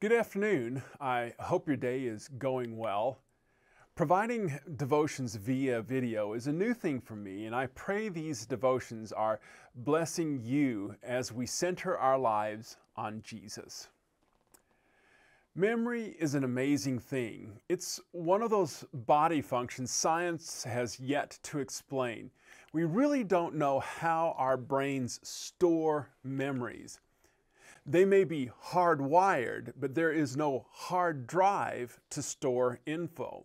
Good afternoon. I hope your day is going well. Providing devotions via video is a new thing for me, and I pray these devotions are blessing you as we center our lives on Jesus. Memory is an amazing thing. It's one of those body functions science has yet to explain. We really don't know how our brains store memories. They may be hardwired, but there is no hard drive to store info.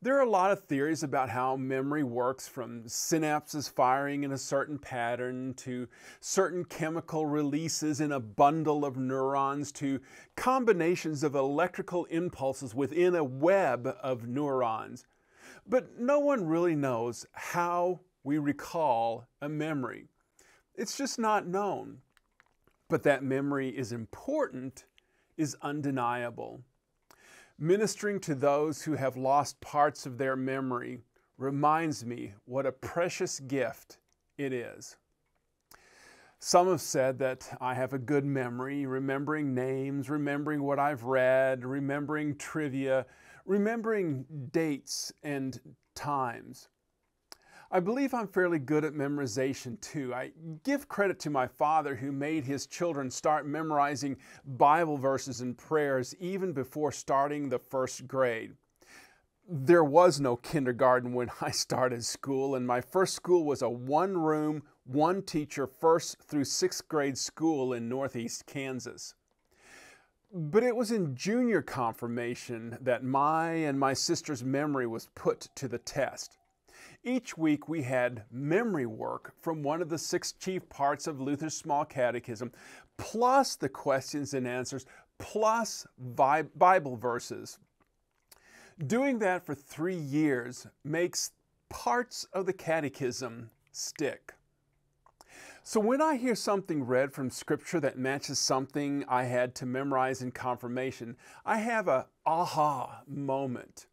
There are a lot of theories about how memory works, from synapses firing in a certain pattern to certain chemical releases in a bundle of neurons to combinations of electrical impulses within a web of neurons. But no one really knows how we recall a memory. It's just not known. But that memory is important is undeniable. Ministering to those who have lost parts of their memory reminds me what a precious gift it is. Some have said that I have a good memory, remembering names, remembering what I've read, remembering trivia, remembering dates and times. I believe I'm fairly good at memorization too. I give credit to my father, who made his children start memorizing Bible verses and prayers even before starting the first grade. There was no kindergarten when I started school, and my first school was a one-room, one-teacher, 1st through 6th grade school in Northeast Kansas. But it was in junior confirmation that my and my sister's memory was put to the test. Each week we had memory work from one of the 6 chief parts of Luther's Small Catechism, plus the questions and answers, plus Bible verses. Doing that for 3 years makes parts of the catechism stick. So when I hear something read from Scripture that matches something I had to memorize in confirmation, I have a aha moment.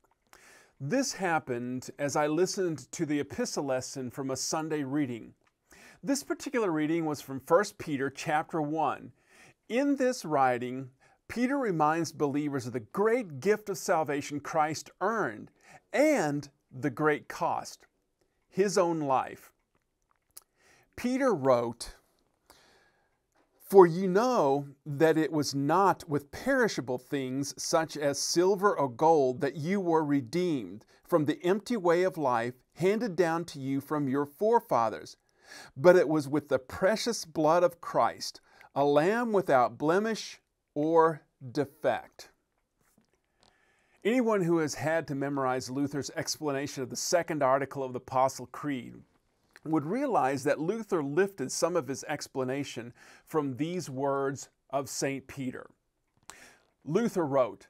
This happened as I listened to the epistle lesson from a Sunday reading. This particular reading was from 1 Peter chapter 1. In this writing, Peter reminds believers of the great gift of salvation Christ earned and the great cost, his own life. Peter wrote, "For you know that it was not with perishable things such as silver or gold that you were redeemed from the empty way of life handed down to you from your forefathers, but it was with the precious blood of Christ, a lamb without blemish or defect." Anyone who has had to memorize Luther's explanation of the second article of the Apostle Creed would realize that Luther lifted some of his explanation from these words of St. Peter. Luther wrote,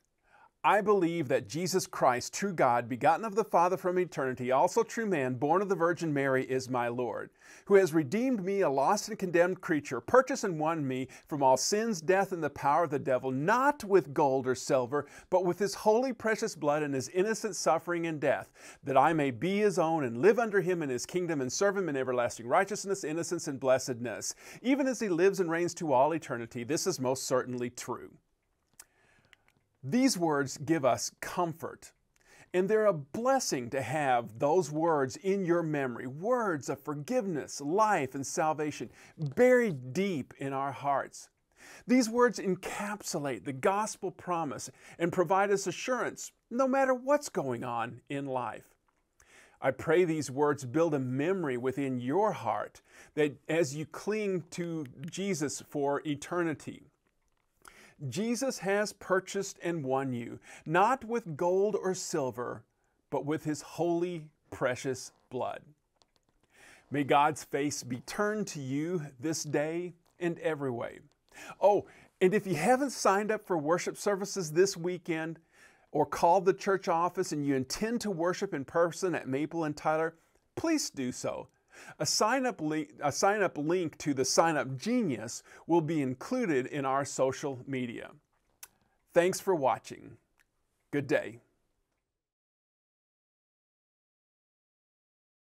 "I believe that Jesus Christ, true God, begotten of the Father from eternity, also true man, born of the Virgin Mary, is my Lord, who has redeemed me, a lost and condemned creature, purchased and won me from all sins, death, and the power of the devil, not with gold or silver, but with his holy precious blood and his innocent suffering and death, that I may be his own and live under him in his kingdom and serve him in everlasting righteousness, innocence, and blessedness, even as he lives and reigns to all eternity. This is most certainly true." These words give us comfort, and they're a blessing to have those words in your memory, words of forgiveness, life, and salvation buried deep in our hearts. These words encapsulate the gospel promise and provide us assurance no matter what's going on in life. I pray these words build a memory within your heart that as you cling to Jesus for eternity. Jesus has purchased and won you, not with gold or silver, but with his holy, precious blood. May God's face be turned to you this day and every way. Oh, and if you haven't signed up for worship services this weekend or called the church office and you intend to worship in person at Maple and Tyler, please do so. A sign-up link to the Sign-Up Genius will be included in our social media. Thanks for watching. Good day.